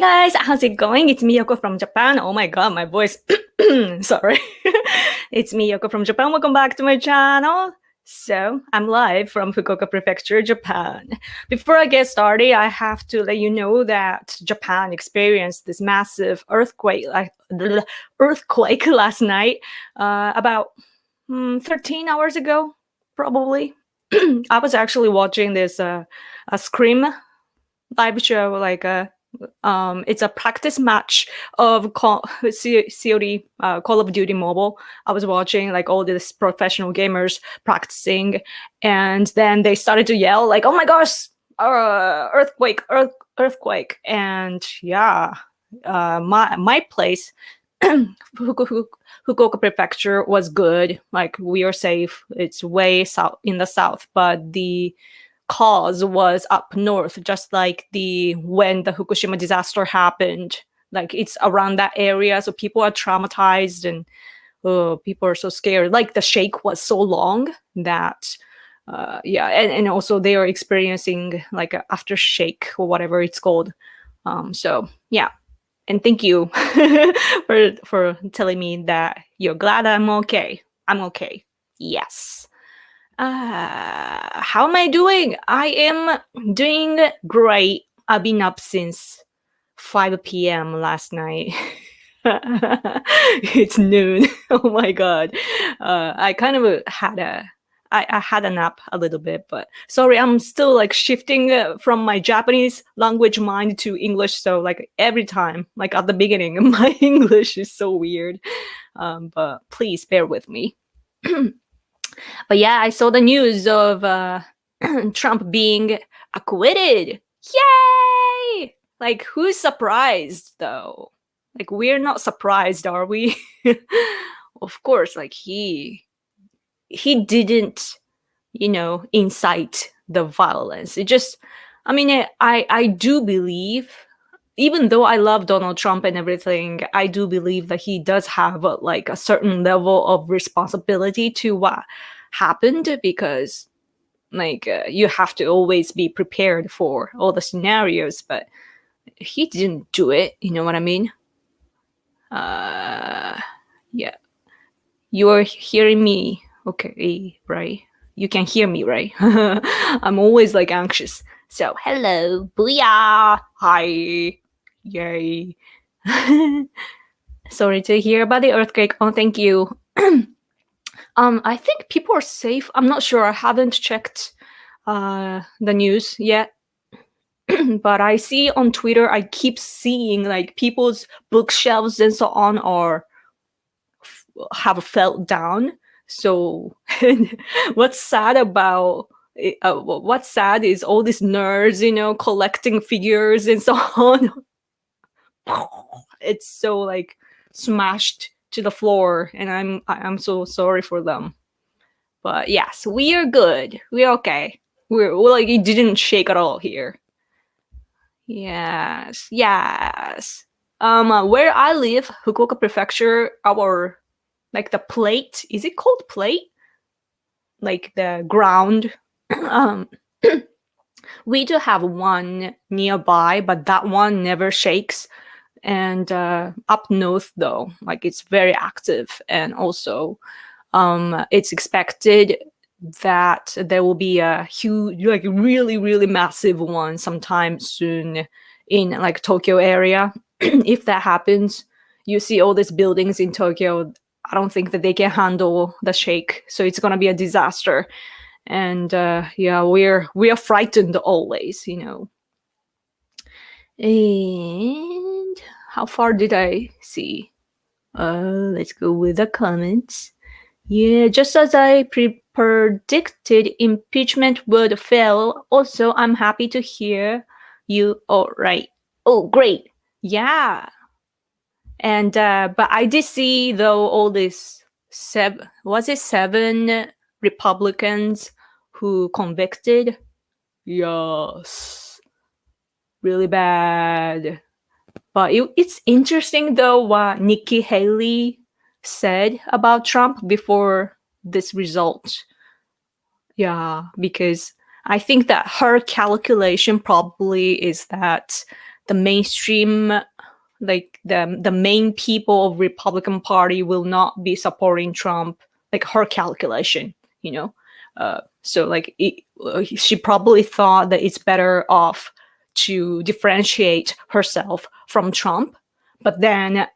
guys, how's it going? It's me, Yoko from Japan. Oh my god, my voice. Sorry. It's me, Yoko from Japan. Welcome back to my channel. So, I'm live from Fukuoka Prefecture, Japan. Before I get started, I have to let you know that Japan experienced this massive earthquake last night, about 13 hours ago, probably. I was actually watching this a Scream live show, it's a practice match of COD, Call of Duty Mobile. I was watching like all these professional gamers practicing, and then they started to yell like, "Oh my gosh, earthquake!" And yeah, my place, Fukuoka Prefecture, was good. Like, we are safe. It's way south in the south, but the cause was up north, just like when the Fukushima disaster happened. Like, it's around that area, so people are traumatized and people are so scared. Like, the shake was so long that and also they are experiencing like a aftershake or whatever it's called. So yeah, and thank you for telling me that you're glad I'm okay. I'm okay. Yes. How am I doing? I am doing great. I've been up since 5 p.m. last night. It's noon. Oh my god. I kind of I had a nap a little bit, but sorry, I'm still like shifting from my Japanese language mind to English. So like every time, like at the beginning, my English is so weird. But please bear with me. But yeah, I saw the news of Trump being acquitted. Yay! Like, who's surprised though? Like, we're not surprised, are we? Of course, like he didn't, incite the violence. It just, I do believe, even though I love Donald Trump and everything, I do believe that he does have like a certain level of responsibility to what happened, because like you have to always be prepared for all the scenarios, but he didn't do it. You know what I mean? Yeah. You're hearing me, okay, right? You can hear me, right? I'm always like anxious. So, hello, booyah, hi. Yay. Sorry to hear about the earthquake. Oh, thank you. I think people are safe. I'm not sure. I haven't checked the news yet. But I see on Twitter, I keep seeing like people's bookshelves and so on have fell down. So what's sad is all these nerds, collecting figures and so on. It's so like smashed to the floor, and I'm so sorry for them. But yes, we are good. We're okay. We're like, it didn't shake at all here. Yes. Where I live, Fukuoka Prefecture, our like the plate, is it called plate? Like the ground. We do have one nearby, but that one never shakes. And up north, though, like it's very active, and also it's expected that there will be a huge, like really, really massive one sometime soon in like Tokyo area. If that happens, you see all these buildings in Tokyo. I don't think that they can handle the shake, so it's gonna be a disaster. And yeah, we are frightened always, And how far did I see? Let's go with the comments. Yeah, just as I predicted, impeachment would fail. Also, I'm happy to hear you all right. Oh, great. Yeah. And but I did see though all these seven Republicans who convicted? Yes. Really bad. But it's interesting though what Nikki Haley said about Trump before this result. Yeah, because I think that her calculation probably is that the mainstream, like the main people of Republican Party will not be supporting Trump, like her calculation, so like she probably thought that it's better off to differentiate herself from Trump, but then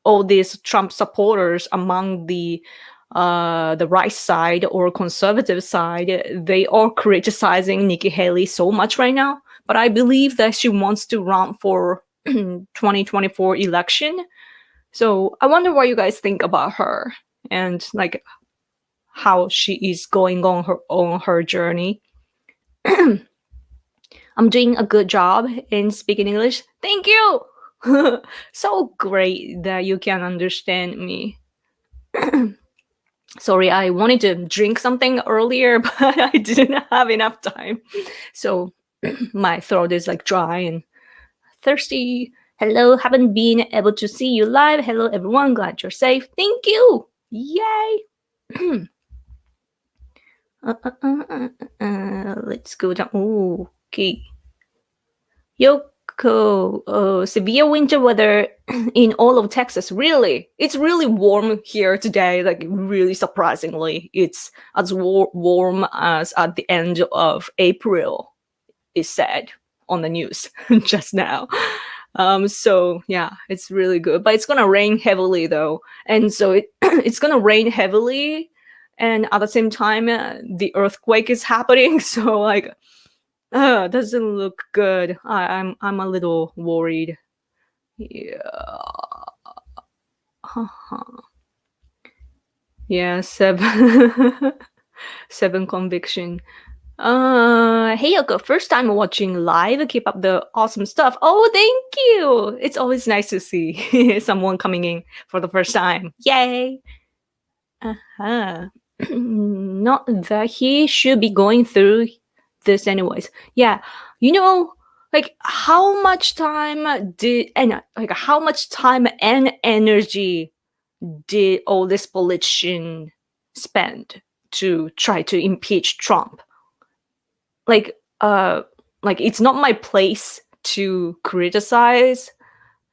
all these Trump supporters among the right side or conservative side, they are criticizing Nikki Haley so much right now. But I believe that she wants to run for 2024 election. So I wonder what you guys think about her and like how she is going on her journey. I'm doing a good job in speaking English. Thank you. So great that you can understand me. Sorry, I wanted to drink something earlier, but I didn't have enough time. So my throat is like dry and thirsty. Hello, haven't been able to see you live. Hello, everyone. Glad you're safe. Thank you. Yay. Let's go down. Okay. Yoko, severe winter weather in all of Texas. Really? It's really warm here today. Like really surprisingly, it's as warm as at the end of April, is said on the news just now. So yeah, it's really good. But it's gonna rain heavily though, and so it's gonna rain heavily, and at the same time, the earthquake is happening. So like. Doesn't look good. I'm a little worried. Yeah. Yeah, 7 conviction. Hey Yoko, first time watching live. Keep up the awesome stuff. Oh, thank you. It's always nice to see someone coming in for the first time. Yay. Not that he should be going through this anyways. Yeah, like how much time and energy did all this politician spend to try to impeach Trump? Like it's not my place to criticize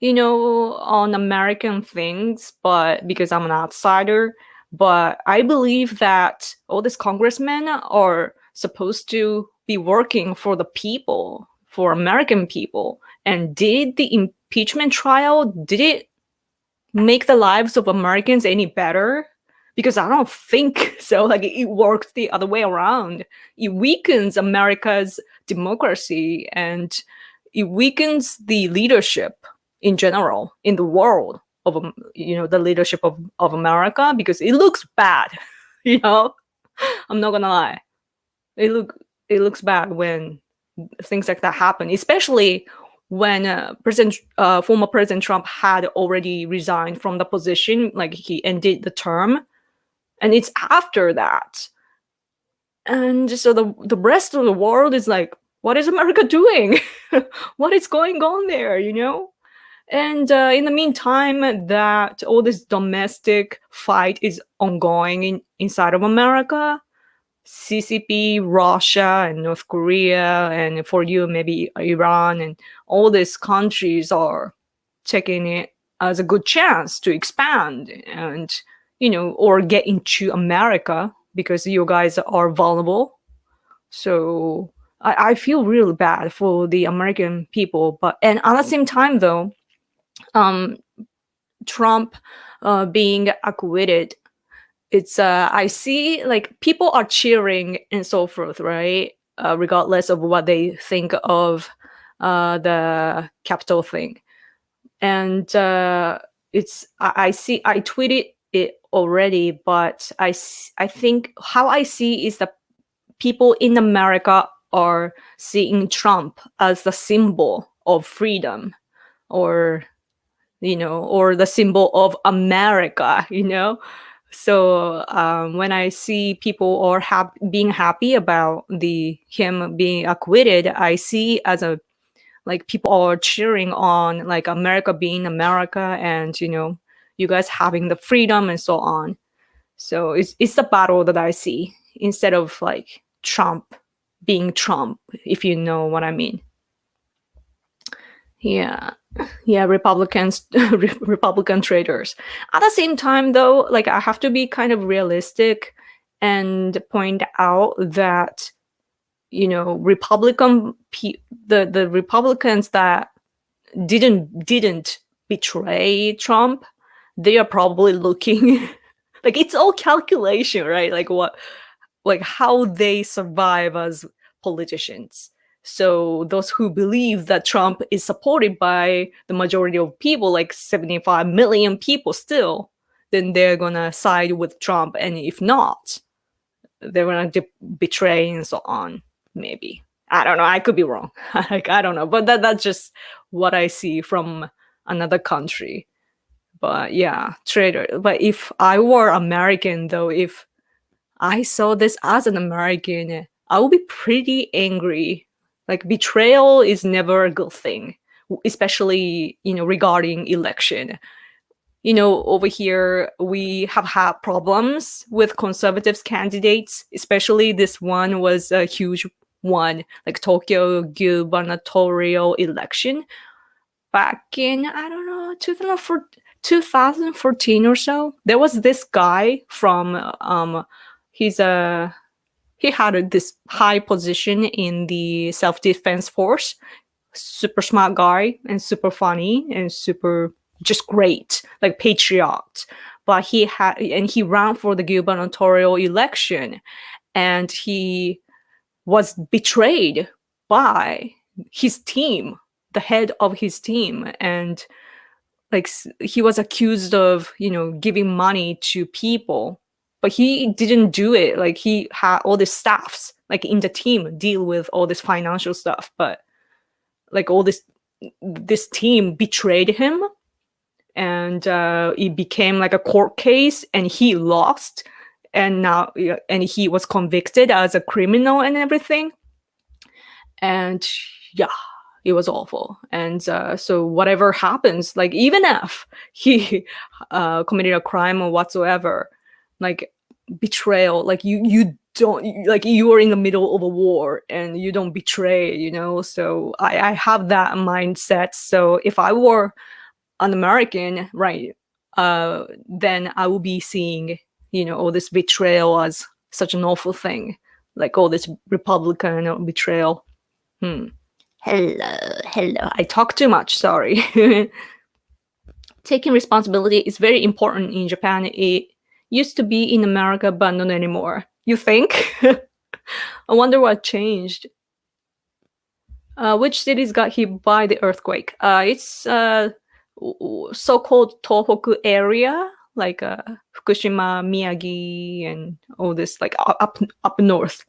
on American things, but because I'm an outsider. But I believe that all these congressmen are supposed to be working for the people, for American people. And did the impeachment trial, did it make the lives of Americans any better? Because I don't think so. Like it works the other way around. It weakens America's democracy and it weakens the leadership in general in the world of the leadership of America, because it looks bad. I'm not gonna lie. It looks bad when things like that happen, especially when former President Trump had already resigned from the position, like he ended the term, and it's after that. And so the rest of the world is like, what is America doing? What is going on there, And in the meantime, that all this domestic fight is ongoing inside of America, CCP, Russia, and North Korea, and for you, maybe Iran, and all these countries are taking it as a good chance to expand and, or get into America because you guys are vulnerable. So I feel really bad for the American people. And at the same time, though, Trump being acquitted, it's I see like people are cheering and so forth, right? Regardless of what they think of the Capitol thing. And it's I tweeted it already, but I think how I see is that people in America are seeing Trump as the symbol of freedom, or or the symbol of America, So when I see people are being happy about him being acquitted, I see as like people are cheering on like America being America, and you guys having the freedom and so on. So it's the battle that I see instead of like Trump being Trump, if you know what I mean. Yeah. Yeah, Republican traders. At the same time, though, like I have to be kind of realistic and point out that the Republicans that didn't betray Trump, they are probably looking like it's all calculation, right? Like how they survive as politicians. So those who believe that Trump is supported by the majority of people, like 75 million people still, then they're gonna side with Trump. And if not, they're gonna betray and so on. Maybe. I don't know. I could be wrong. Like I don't know. But that's just what I see from another country. But yeah, trader. But if I were American though, if I saw this as an American, I would be pretty angry. Like betrayal is never a good thing, especially, regarding election. Over here, we have had problems with conservatives candidates, especially this one was a huge one, like Tokyo gubernatorial election back in, I don't know, 2014 or so. There was this guy from he had this high position in the self-defense force. Super smart guy and super funny and super just great, like patriot. But he ran for the gubernatorial election, and he was betrayed by his team, the head of his team, and like he was accused of giving money to people, but he didn't do it. Like he had all the staffs like in the team deal with all this financial stuff, but like all this team betrayed him, and it became like a court case, and he lost, and he was convicted as a criminal and everything, and yeah, it was awful. And so whatever happens, like even if he committed a crime or whatsoever, like betrayal, like you don't, like you are in the middle of a war and you don't betray, so I have that mindset. So if I were an American, right, then I will be seeing all this betrayal as such an awful thing, like all this Republican betrayal. Hello. I talk too much, sorry. Taking responsibility is very important in Japan. It used to be in America, but not anymore. You think? I wonder what changed. Which cities got hit by the earthquake? It's so-called Tohoku area, like Fukushima, Miyagi, and all this, like up north.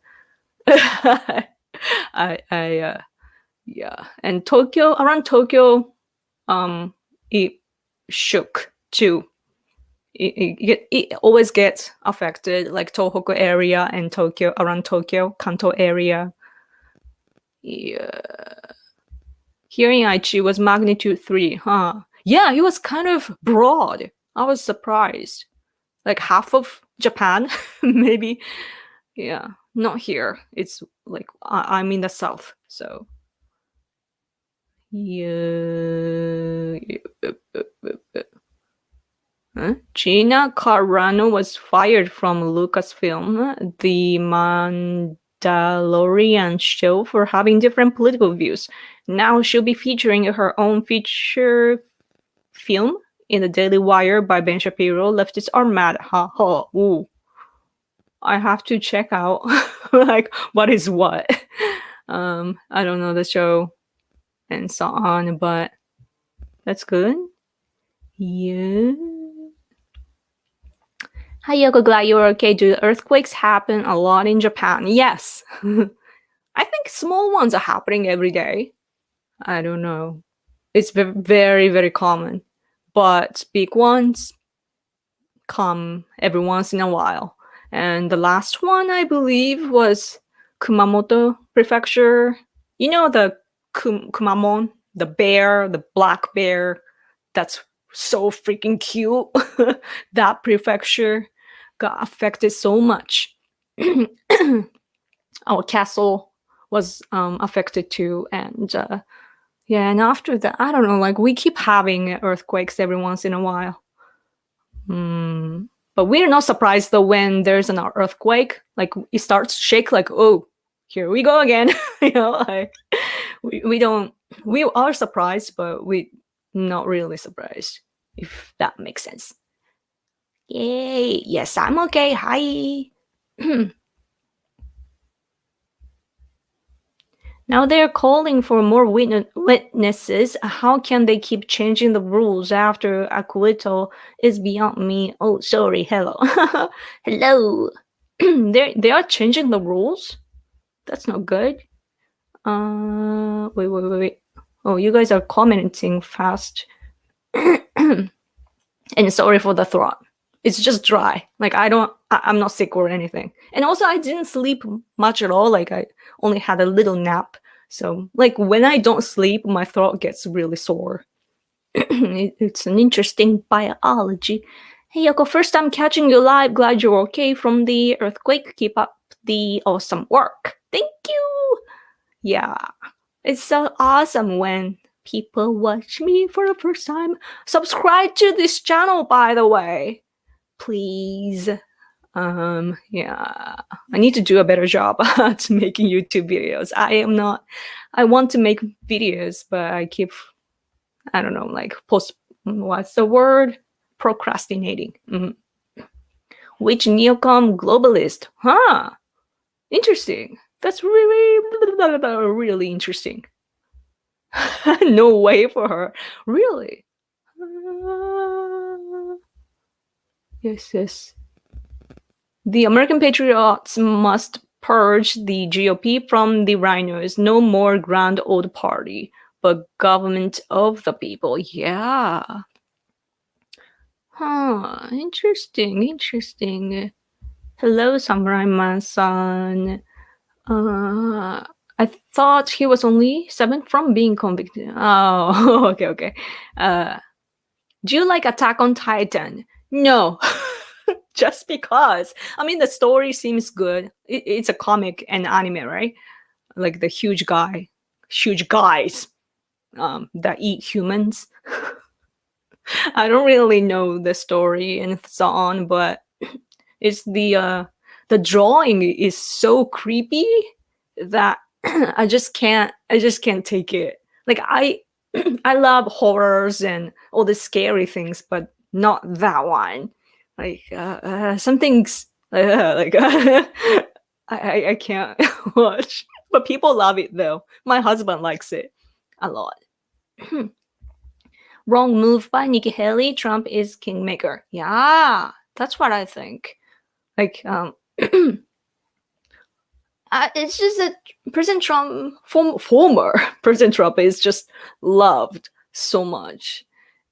Yeah, and Tokyo, around Tokyo, it shook too. It always gets affected, like Tohoku area and Tokyo, around Tokyo, Kanto area. Yeah. Here in Aichi was magnitude 3, huh? Yeah, it was kind of broad. I was surprised. Like half of Japan, maybe. Yeah, not here. It's like I'm in the south, so. Yeah. Gina Carano was fired from Lucasfilm, the Mandalorian show, for having different political views. Now she'll be featuring her own feature film in the Daily Wire by Ben Shapiro. Leftists are mad. Ha ha. Ooh. I have to check out like what is what. I don't know the show and so on, but that's good. Yeah. Hi Yoko, glad you're okay. Do earthquakes happen a lot in Japan? Yes. I think small ones are happening every day. I don't know. It's very, very common. But big ones come every once in a while. And the last one, I believe, was Kumamoto Prefecture. You know the Kumamon, the bear, the black bear. That's so freaking cute. That prefecture got affected so much. Our castle was affected too, and Yeah, and after that, I don't know, like we keep having earthquakes every once in a while. But we're not surprised though when there's an earthquake, like it starts to shake, like, oh, here we go again. Like we don't, we are surprised, but we not really surprised, if that makes sense. Yay, yes, I'm okay. Hi. Now they're calling for more witnesses. How can they keep changing the rules after Acquitted is beyond me? Oh, sorry. Hello. Hello. They are changing the rules? That's not good. Wait. Oh, you guys are commenting fast. And sorry for the throat. It's just dry. Like I'm not sick or anything. And also I didn't sleep much at all. Like I only had a little nap. So like when I don't sleep, my throat gets really sore. It's an interesting biology. Hey Yoko, first time catching you live. Glad you're okay from the earthquake. Keep up the awesome work. Thank you. Yeah, it's so awesome when people watch me for the first time. Subscribe to this channel, by the way. Please. Yeah, I need to do a better job at making YouTube videos. I want to make videos, but I keep, I don't know, like what's the word? Procrastinating. Which neocon globalist? Huh? Interesting. That's really interesting. No way for her. Really? Yes. The American patriots must purge the GOP from the rhinos. No more grand old party, but government of the people. Yeah. Huh. Interesting. Hello, Samurai-man-san. I thought he was only 7 from being convicted. Oh, okay. Do you like Attack on Titan? No. Just because. I mean, the story seems good. It's a comic and anime, right? Like the huge guys that eat humans. I don't really know the story and so on, but it's the drawing is so creepy that I just can't take it. Like I love horrors and all the scary things, but not that one. Like some things like I can't watch, but people love it though. My husband likes it a lot. Wrong move by Nikki Haley. Trump is kingmaker. Yeah, that's what I think. Like it's just that President Trump, former President Trump, is just loved so much.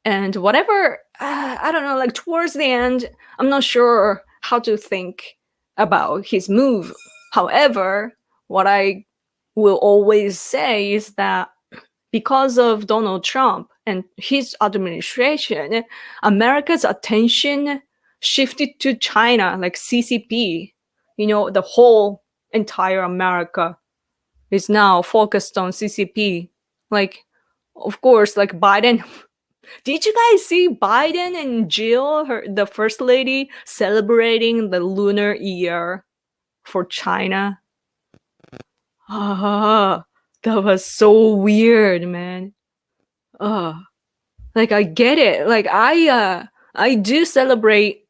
And whatever, I don't know, like towards the end, I'm not sure how to think about his move. However, what I will always say is that because of Donald Trump and his administration, America's attention shifted to China, like CCP. The whole entire America is now focused on CCP. Like, of course, like Biden. Did you guys see Biden and Jill, the first lady, celebrating the lunar year for China? That was so weird, man. Like I get it. Like I do celebrate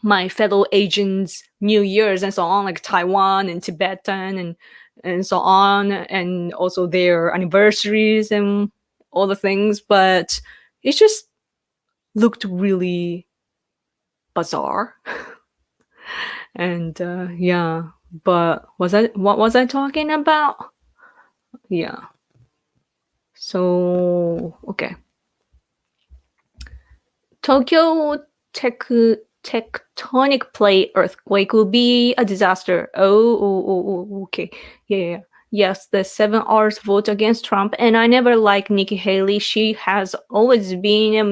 my fellow Asians' New Year's and so on, like Taiwan and Tibetan and so on, and also their anniversaries and all the things, but it just looked really bizarre. And yeah, but what was I talking about? Yeah. So okay. Tokyo tectonic plate earthquake will be a disaster. Oh, okay. Yeah. Yes, the 7 hours vote against Trump, and I never liked Nikki Haley. She has always been a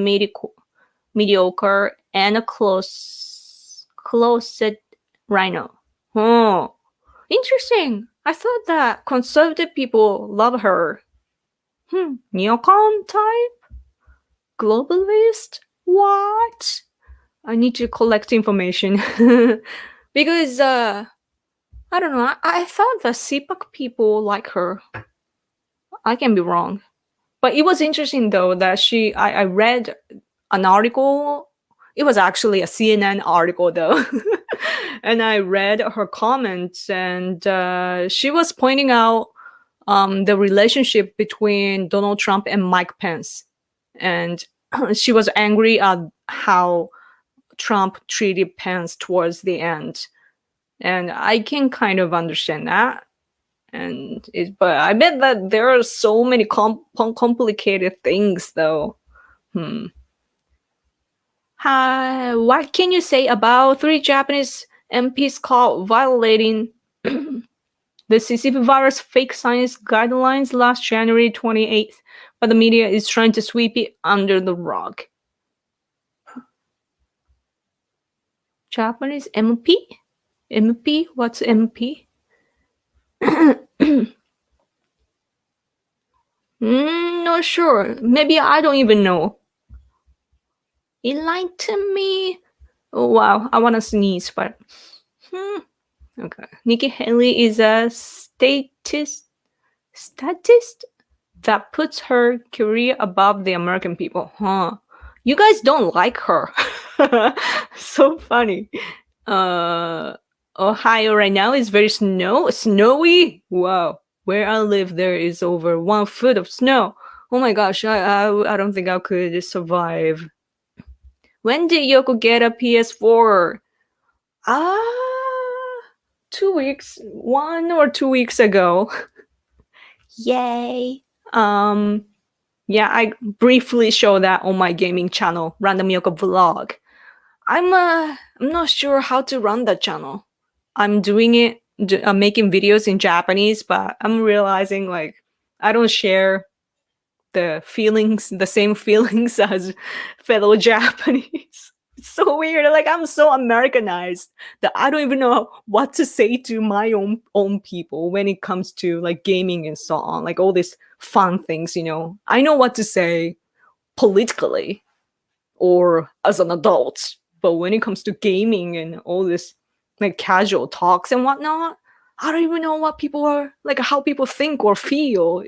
mediocre and a closet rhino. Oh, interesting. I thought that conservative people love her. Neocon type? Globalist? What? I need to collect information. Because, I don't know, I thought the CPAC people like her. I can be wrong. But it was interesting, though, that I read an article. It was actually a CNN article, though. And I read her comments, and she was pointing out the relationship between Donald Trump and Mike Pence. And she was angry at how Trump treated Pence towards the end. And I can kind of understand that. But I bet that there are so many complicated things, though. What can you say about 3 Japanese MPs caught violating the CCP virus fake science guidelines last January 28th, but the media is trying to sweep it under the rug? Japanese MP? MP? What's MP? Not sure. Maybe I don't even know. Enlighten me. Oh, wow. I want to sneeze, but... Okay. Nikki Haley is a statist that puts her career above the American people. You guys don't like her. So funny. Ohio right now is very snowy. Wow. Where I live, there is over 1 foot of snow. Oh my gosh, I don't think I could survive. When did Yoko get a PS4? 2 weeks, 1 or 2 weeks ago. Yay. Yeah, I briefly show that on my gaming channel, Random Yoko Vlog. I'm not sure how to run that channel. I'm doing it, making videos in Japanese, but I'm realizing like I don't share the same feelings as fellow Japanese. It's so weird. Like I'm so Americanized that I don't even know what to say to my own people when it comes to like gaming and so on, like all these fun things, you know. I know what to say politically or as an adult, but when it comes to gaming and all this like casual talks and whatnot, I don't even know what people are like, how people think or feel.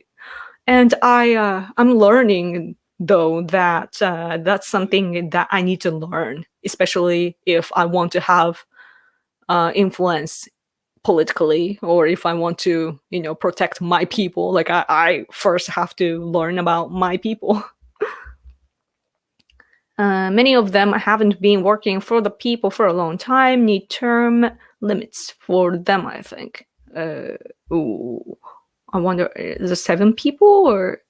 And I'm learning though that that's something that I need to learn, especially if I want to have influence politically, or if I want to, you know, protect my people. Like I first have to learn about my people. Many of them haven't been working for the people for a long time, need term limits for them, I think. I wonder, is it 7 people or...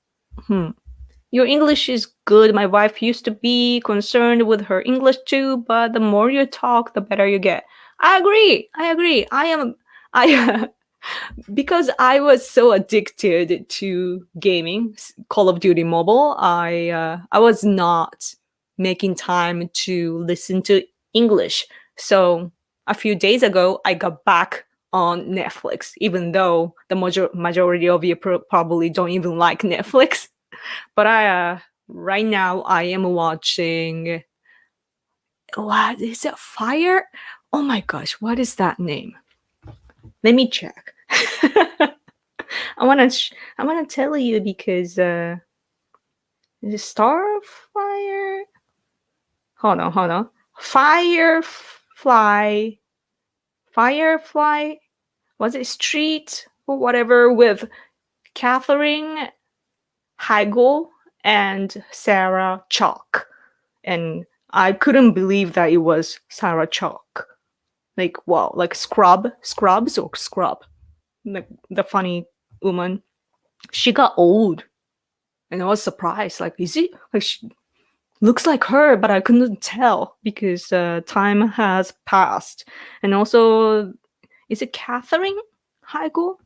Your English is good. My wife used to be concerned with her English too, but the more you talk, the better you get. I agree. Because I was so addicted to gaming, Call of Duty Mobile, I was not making time to listen to English. So a few days ago, I got back on Netflix, even though the majority of you probably don't even like Netflix. But right now I am watching... What is it? Fire? Oh my gosh, what is that name? Let me check. I wanna tell you because is it Starfire? Hold on. Firefly. Was it Street or whatever with Catherine Heigl and Sarah Chalk. And I couldn't believe that it was Sarah Chalk. Like, wow, like Scrubs or Scrub. Like the funny woman. She got old. And I was surprised. Like, is it? Like, she looks like her, but I couldn't tell because time has passed. And also, is it Catherine Heigl?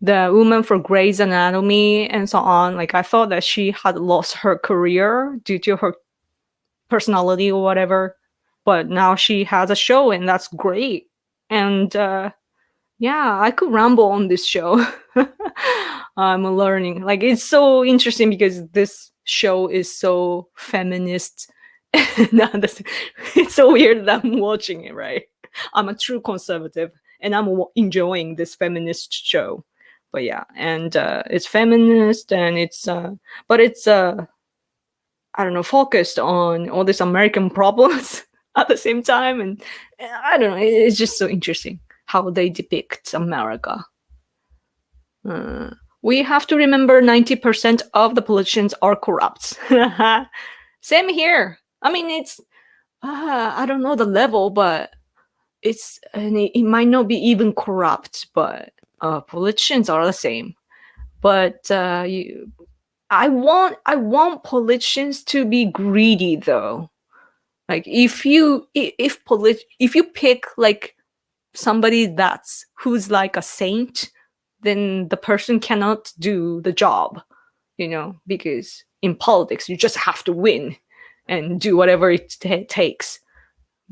The woman for Grey's Anatomy and so on. Like, I thought that she had lost her career due to her personality or whatever. But now she has a show and that's great. And Yeah, I could ramble on this show. I'm learning. Like, it's so interesting because this show is so feminist. It's so weird that I'm watching it, right? I'm a true conservative and I'm enjoying this feminist show. But yeah, and it's feminist and but it's I don't know, focused on all these American problems at the same time. And I don't know, it's just so interesting how they depict America. We have to remember 90% of the politicians are corrupt. Same here. I mean, it's, I don't know the level, but it might not be even corrupt, but politicians are the same. But I want politicians to be greedy though. Like if you pick like somebody who's like a saint, then the person cannot do the job, because in politics you just have to win and do whatever it takes.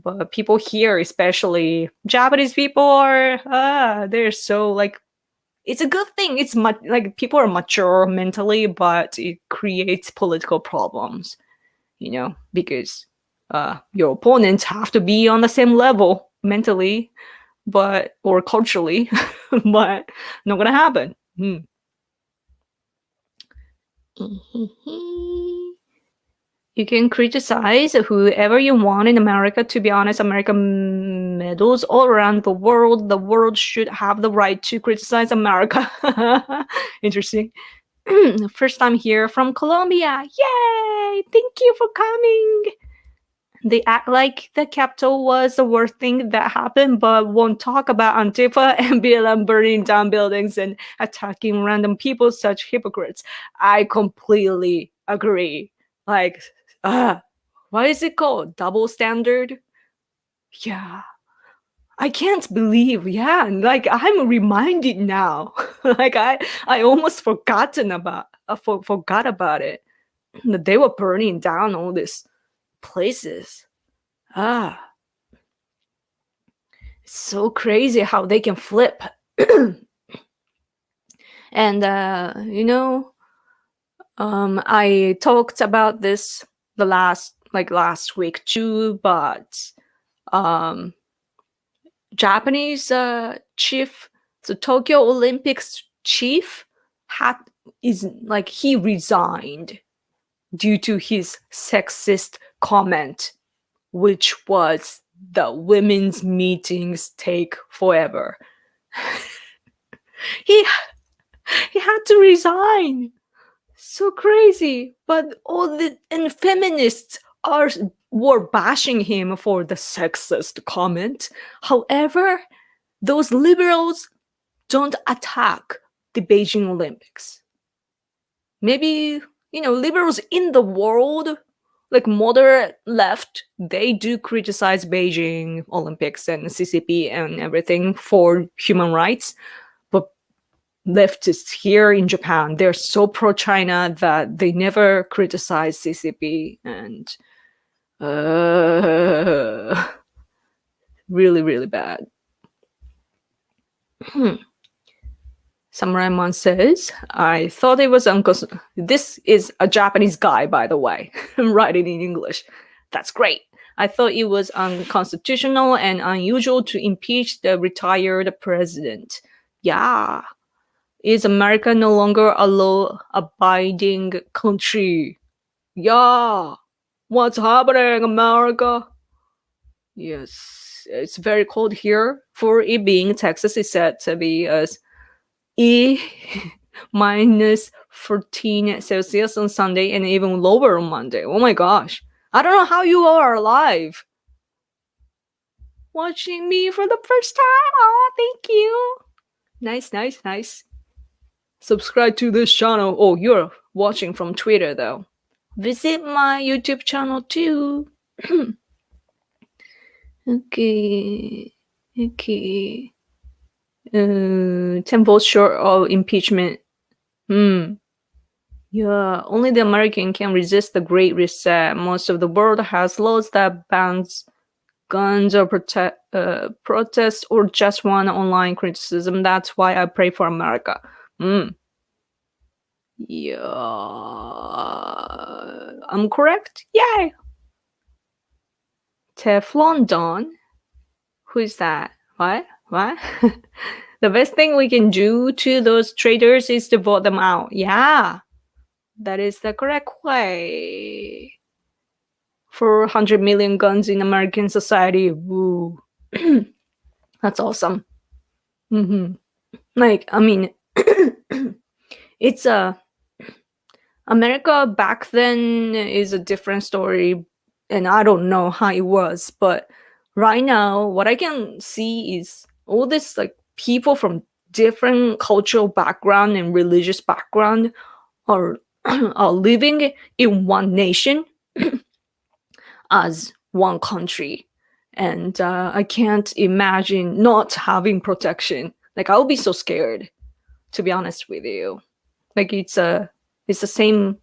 But people here, especially Japanese people, they're so like, it's a good thing. It's like people are mature mentally, but it creates political problems, because your opponents have to be on the same level mentally, or culturally, but not gonna happen. You can criticize whoever you want in America. To be honest, America meddles all around the world. The world should have the right to criticize America. Interesting. First time here from Colombia. Yay! Thank you for coming. They act like the capital was the worst thing that happened, but won't talk about Antifa and BLM burning down buildings and attacking random people. Such hypocrites. I completely agree. Like, what is it called? Double standard? Yeah. I can't believe, like I'm reminded now. Like I almost forgot about it. That they were burning down all these places. It's so crazy how they can flip. And I talked about this last week too, but Japanese chief, the Tokyo Olympics chief, he resigned due to his sexist comment, which was the women's meetings take forever. he had to resign. So crazy. But and feminists were bashing him for the sexist comment. However, those liberals don't attack the Beijing Olympics. Maybe, liberals in the world, like moderate left, they do criticize Beijing Olympics and CCP and everything for human rights. But leftists here in Japan, they're so pro-China that they never criticize CCP, and really, really bad. Samurai Man says, I thought it was unconstitutional. This is a Japanese guy, by the way. I'm writing in English. That's great. I thought it was unconstitutional and unusual to impeach the retired president. Yeah. Is America no longer a law-abiding country? Yeah. What's happening, America? Yes. It's very cold here. For it being Texas, is said to be as minus 14 Celsius on Sunday and even lower on Monday. Oh my gosh. I don't know how you are alive. Watching me for the first time. Oh, thank you. Nice. Subscribe to this channel. Oh, you're watching from Twitter though. Visit my YouTube channel too. Okay. 10 votes short of impeachment. Yeah, only the American can resist the Great Reset. Most of the world has laws that bans guns or protest or just one online criticism. That's why I pray for America. Yeah, I'm correct. Yay! Teflon Don. Who is that? What? The best thing we can do to those traitors is to vote them out. Yeah, that is the correct way. 400 million guns in American society. Woo. That's awesome. Like, I mean, it's America back then is a different story, and I don't know how it was, but right now, what I can see is all this like people from different cultural background and religious background are living in one nation as one country. And I can't imagine not having protection. Like, I would be so scared, to be honest with you. Like, it's the same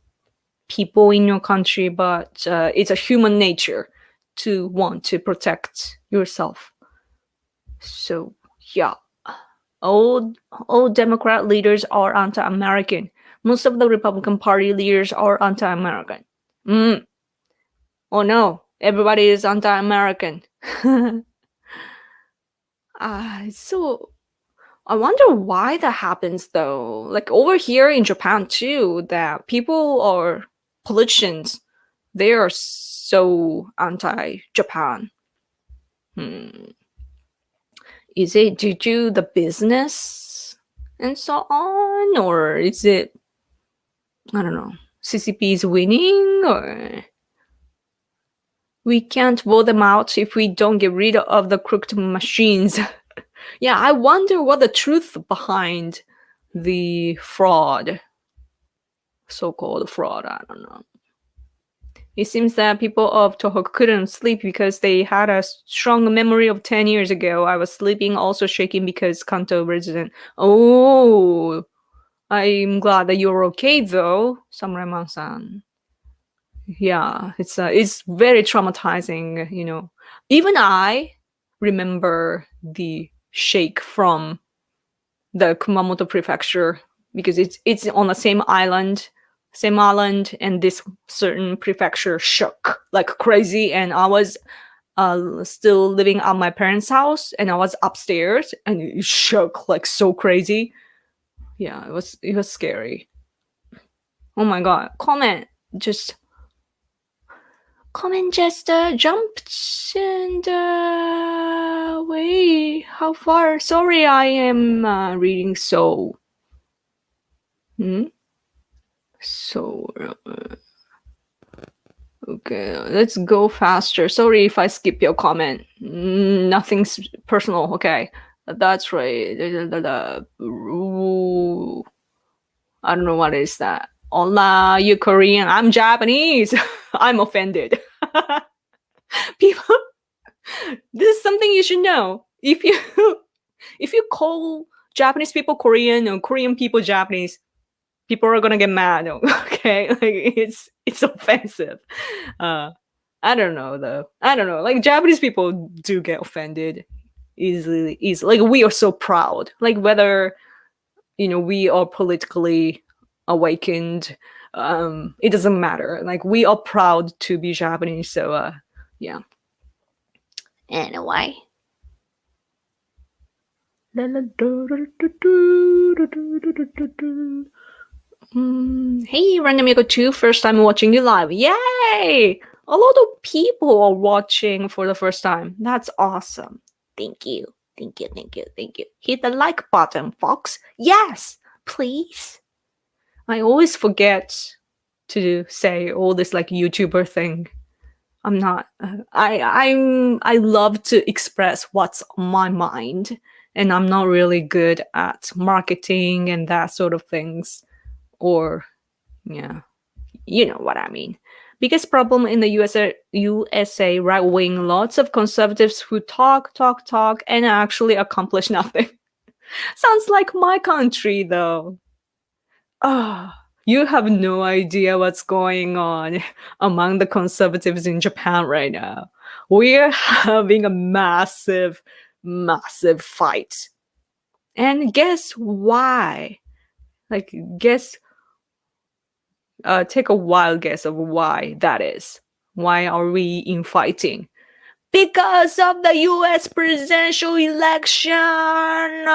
people in your country, but it's a human nature to want to protect yourself. So, yeah. All Democrat leaders are anti-American. Most of the Republican Party leaders are anti-American. Oh no, everybody is anti-American. So I wonder why that happens though. Like over here in Japan too, that people or politicians, they are so anti-Japan. Is it due to the business and so on? Or is it, I don't know, CCP is winning? Or we can't vote them out if we don't get rid of the crooked machines. Yeah, I wonder what the truth behind the fraud, so-called fraud, I don't know. It seems that people of Tohoku couldn't sleep because they had a strong memory of 10 years ago. I was sleeping, also shaking because Kanto resident. Oh, I'm glad that you're okay though, Samurai-man-san. Yeah, it's very traumatizing, you know. Even I remember the shake from the Kumamoto prefecture because it's on the same island, and this certain prefecture shook like crazy, and I was still living at my parents' house, and I was upstairs, and it shook like so crazy. Yeah, it was scary. Oh my god! Comment just jumped and wait, how far? Sorry, I am reading so. So okay, let's go faster. Sorry if I skip your comment. Nothing's personal. Okay, that's right. Ooh. I don't know what is that. Hola, you Korean. I'm Japanese. I'm offended. People, this is something you should know. If you call Japanese people Korean or Korean people Japanese, people are gonna get mad. Okay, like it's offensive. I don't know though. I don't know. Like Japanese people do get offended easily. Like we are so proud. Like whether we are politically awakened, it doesn't matter. Like we are proud to be Japanese. So yeah. Anyway. Hey, Random Yoko 2, first time watching you live. Yay! A lot of people are watching for the first time. That's awesome. Thank you. Hit the like button, Fox. Yes, please. I always forget to say all this like YouTuber thing. I'm not. I love to express what's on my mind, and I'm not really good at marketing and that sort of things. Or, yeah, you know what I mean. Biggest problem in the USA right wing, lots of conservatives who talk and actually accomplish nothing. Sounds like my country though. You have no idea what's going on among the conservatives in Japan right now. we're having a massive fight. And guess why? Like, take a wild guess of why that is. Why are we in fighting? Because of the US presidential election.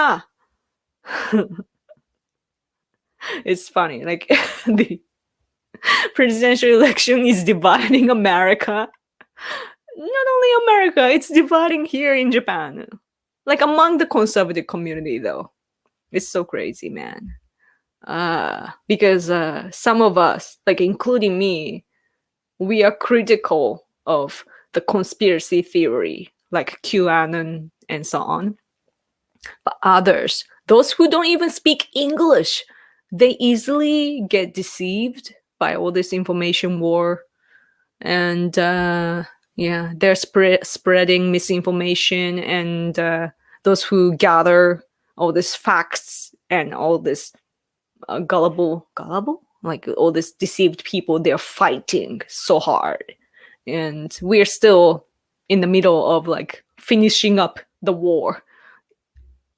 It's funny, like the presidential election is dividing America. Not only America, it's dividing here in Japan. Like among the conservative community though. It's so crazy, man. Because some of us, like including me, we are critical of the conspiracy theory, like QAnon and so on. But others, those who don't even speak English, they easily get deceived by all this information war. And they're spreading misinformation, and those who gather all these facts and all this gullible, like all these deceived people, they're fighting so hard. And we're still in the middle of like finishing up the war.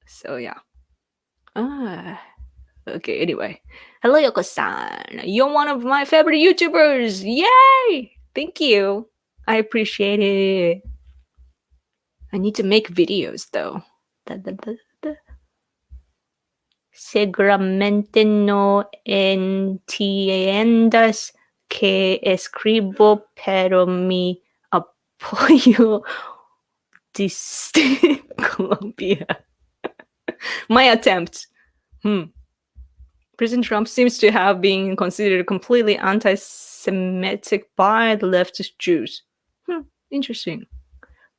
So yeah. Okay, anyway. Hello, Yoko-san. You're one of my favorite YouTubers. Yay! Thank you. I appreciate it. I need to make videos though. Seguramente no entiendas que escribo, pero mi apoyo desde Colombia. My attempt. President Trump seems to have been considered completely anti-Semitic by the leftist Jews. Interesting.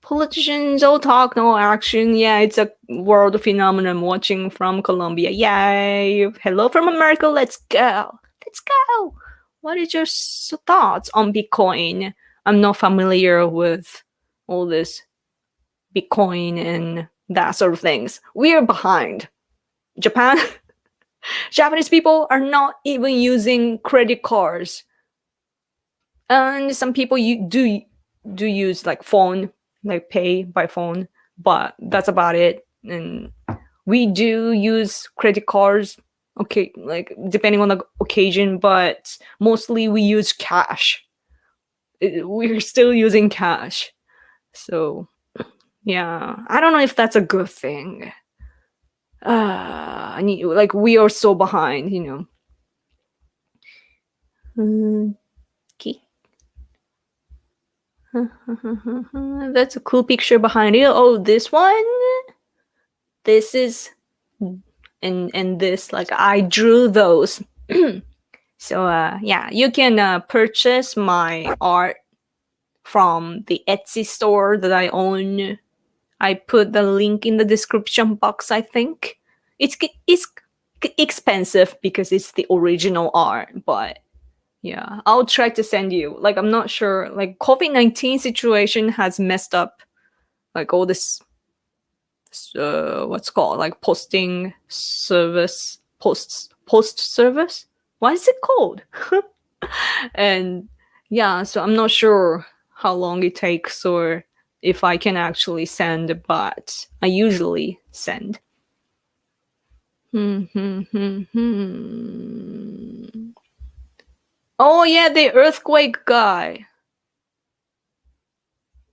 Politicians, all talk, no action. Yeah, it's a world phenomenon watching from Colombia. Yay! Hello from America. Let's go. Let's go. What is your thoughts on Bitcoin? I'm not familiar with all this Bitcoin and that sort of things. We're behind. Japanese people are not even using credit cards. And some people do use like phone, like pay by phone, but that's about it. And we do use credit cards, okay, like depending on the occasion, but mostly we use cash. We're still using cash. So yeah, I don't know if that's a good thing. Like we are so behind, you know. Okay. That's a cool picture behind you. Oh, this one? This is and this, like I drew those. So yeah, you can purchase my art from the Etsy store that I own. I put the link in the description box, I think. It's expensive because it's the original art, but yeah, I'll try to send you. Like, I'm not sure. Like, COVID-19 situation has messed up, like, all this, what's called, like, posting service, post service? What is it called? And yeah, so I'm not sure how long it takes or if I can actually send, but I usually send. Oh yeah, the earthquake guy.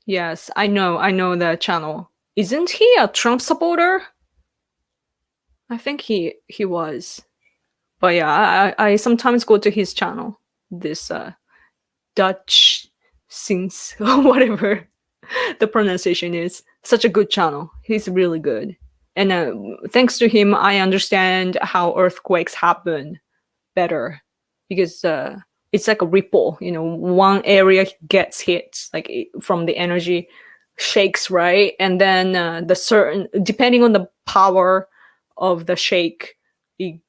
Yes, I know that channel. Isn't he a Trump supporter? I think he was. But yeah, I sometimes go to his channel. This Dutch Sings or whatever the pronunciation is. Such a good channel. He's really good. And thanks to him, I understand how earthquakes happen better. Because it's like a ripple, you know, one area gets hit, like from the energy shakes, right? And then the certain, depending on the power of the shake, it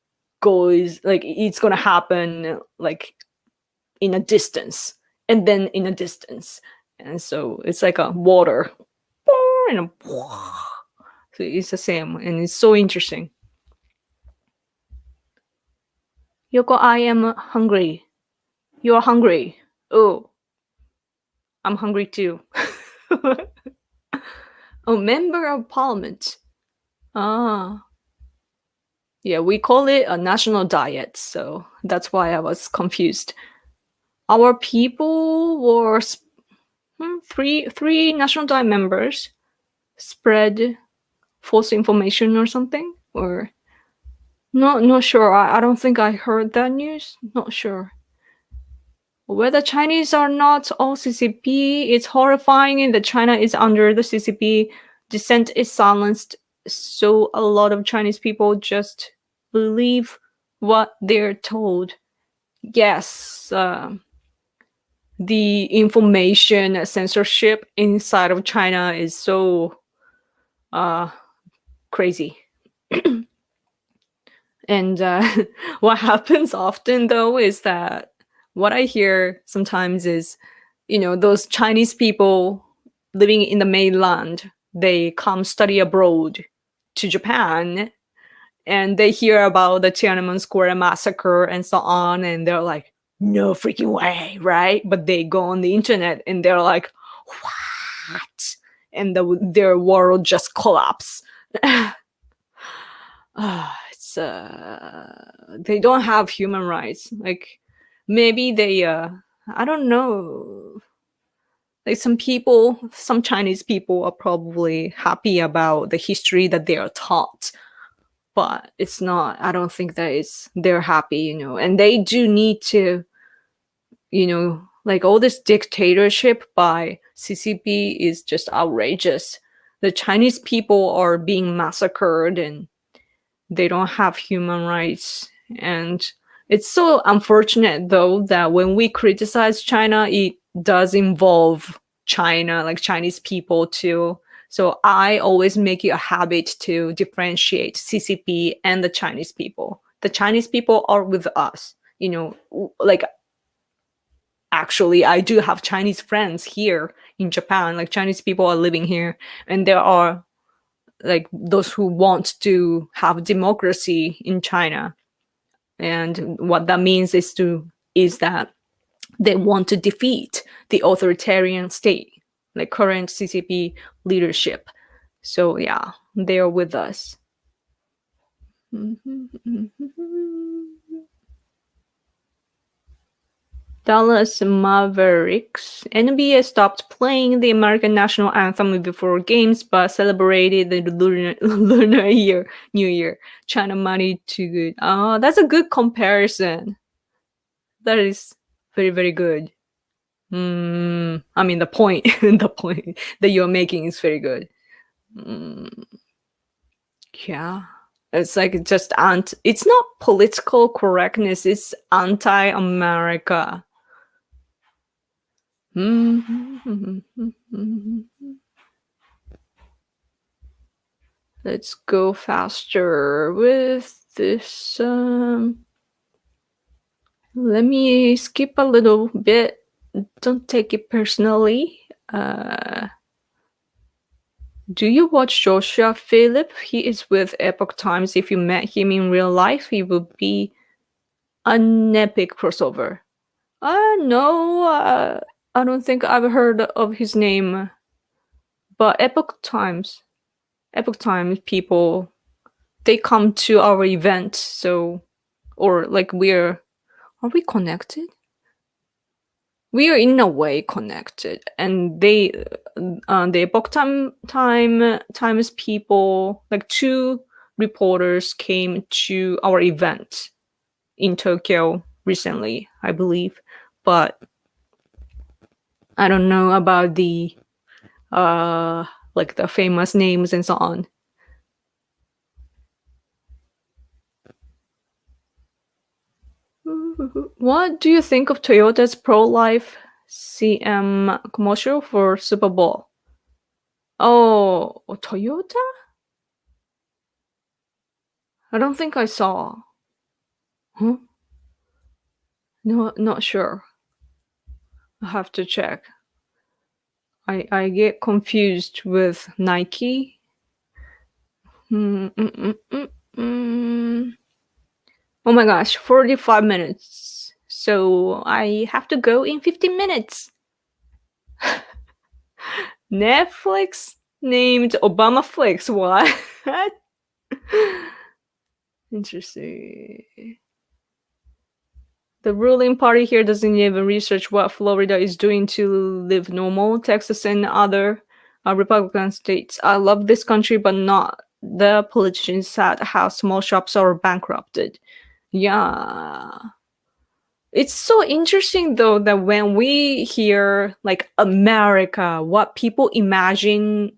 goes, like it's gonna happen like in a distance and then in a distance. And so it's like a water. And so it's the same, and it's so interesting. Yoko, I am hungry. You're hungry. Oh, I'm hungry too. Oh, member of parliament. Ah. Yeah, we call it a national diet, so that's why I was confused. Our people were three national diet members spread false information or something, or not sure. I don't think I heard that news. Not sure. Whether Chinese are not all CCP, it's horrifying that China is under the CCP. Dissent is silenced, so a lot of Chinese people just believe what they're told. Yes, the information censorship inside of China is so crazy. And what happens often, though, is that what I hear sometimes is, those Chinese people living in the mainland, they come study abroad to Japan, and they hear about the Tiananmen Square massacre and so on, and they're like, no freaking way, right? But they go on the internet and they're like, what? And their world just collapse. It's they don't have human rights. Like, maybe they I don't know. Like, some Chinese people are probably happy about the history that they are taught, but it's not. I don't think that they're happy, and they do need to, like, all this dictatorship by CCP is just outrageous. The Chinese people are being massacred and they don't have human rights. And it's so unfortunate, though, that when we criticize China, it does involve China, like Chinese people too. So I always make it a habit to differentiate CCP and the Chinese people. The Chinese people are with us, like, actually, I do have Chinese friends here in Japan. Like, Chinese people are living here, and there are, like, those who want to have democracy in China. And what that means is that they want to defeat the authoritarian state, like current CCP leadership. So yeah, they are with us. Dallas Mavericks. NBA stopped playing the American national anthem before games, but celebrated the Lunar New Year. China money too good. Oh, that's a good comparison. That is very, very good. I mean, the point that you're making is very good. Yeah. It's like just it's not political correctness, it's anti-America. Let's go faster with this. Let me skip a little bit. Don't take it personally. Do you watch Joshua Philip? He is with Epoch Times. If you met him in real life, he would be an epic crossover. No, I don't think I've heard of his name. But Epoch Times people, they come to our event, so, or like, are we connected? We are in a way connected, and the Epoch Times people, like 2 reporters, came to our event in Tokyo recently, I believe, but I don't know about the like the famous names and so on. What do you think of Toyota's pro-life CM commercial for Super Bowl? Oh, Toyota? I don't think I saw. Huh? No, not sure. I have to check. I get confused with Nike. Oh my gosh, 45 minutes. So I have to go in 15 minutes. Netflix named Obama Flix. What? Interesting. The ruling party here doesn't even research what Florida is doing to live normal. Texas and other Republican states. I love this country, but not the politicians at how small shops are bankrupted. Yeah. It's so interesting though that when we hear like America, what people imagine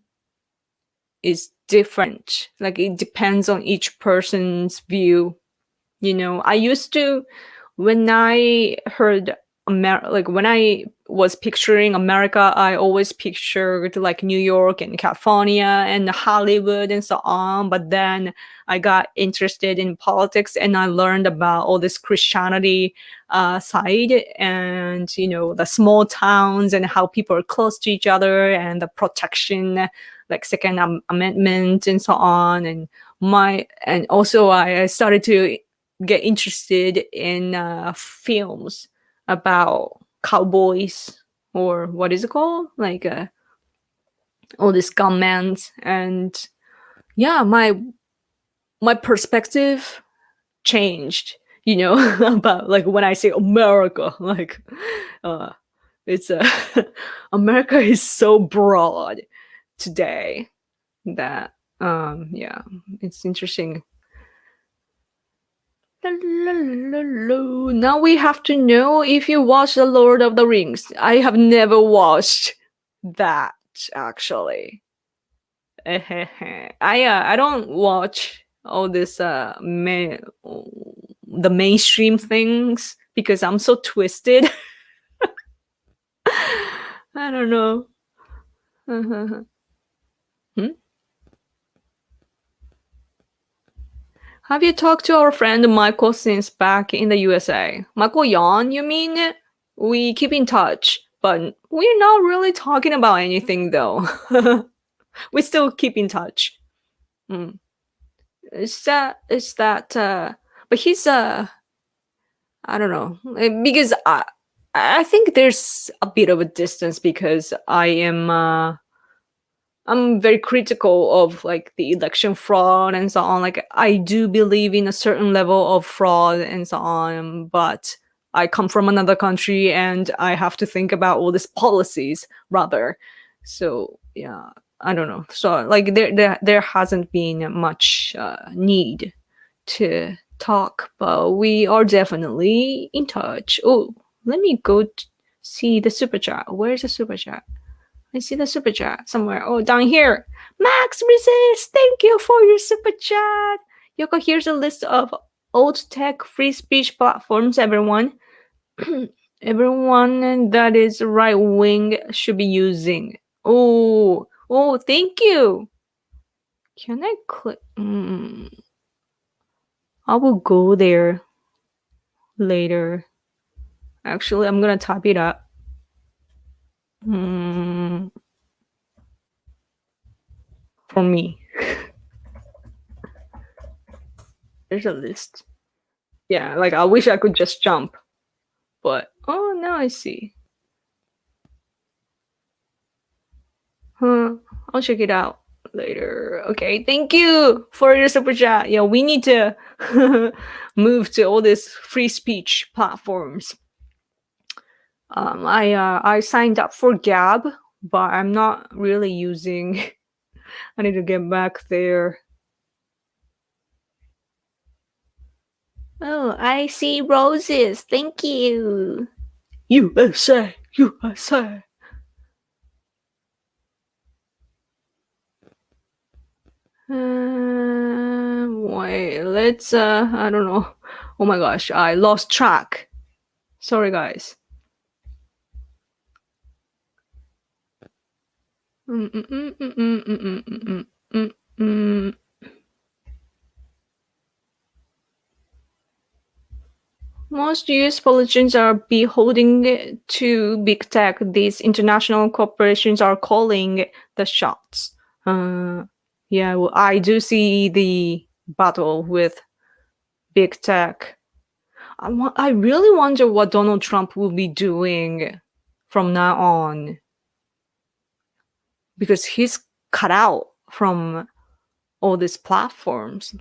is different. Like it depends on each person's view. You know, I used to, when I heard like when I was picturing America, I always pictured like New York and California and Hollywood and so on. But then I got interested in politics and I learned about all this Christianity side and, you know, the small towns and how people are close to each other and the protection, like Second Amendment and so on. And also I started to get interested in films about cowboys, or what is it called? Like all these gunmen. And yeah, my perspective changed, you know, about like when I say America, like it's America is so broad today that yeah, it's interesting. Now we have to know if you watch The Lord of the Rings. I have never watched that actually. I don't watch all this the mainstream things because I'm so twisted. I don't know. Have you talked to our friend Michael since back in the USA? Michael Yan, you mean? We keep in touch, but we're not really talking about anything though. We still keep in touch. Is that but he's I don't know, because I think there's a bit of a distance because I'm very critical of like the election fraud and so on. Like I do believe in a certain level of fraud and so on, but I come from another country and I have to think about all these policies rather. So yeah, I don't know. So like there hasn't been much need to talk, but we are definitely in touch. Oh, let me go see the super chat. Where's the super chat? I see the super chat somewhere. Oh, down here. Max Resist, thank you for your super chat. Yoko, here's a list of old tech free speech platforms, everyone. Everyone that is right wing should be using. Oh, thank you. Can I click? I will go there later. Actually, I'm gonna type it up. For me. There's a list. Yeah, like I wish I could just jump. But oh, now I see. I'll check it out later. Okay, thank you for your super chat. Yeah, we need to move to all these free speech platforms. I signed up for Gab, but I'm not really using. I need to get back there. Oh, I see roses. Thank you. USA, USA. Wait, let's I don't know. Oh my gosh, I lost track. Sorry guys. Most US politicians are beholden to big tech. These international corporations are calling the shots. Yeah, well, I do see the battle with big tech. I really wonder what Donald Trump will be doing from now on. because he's cut out from all these platforms.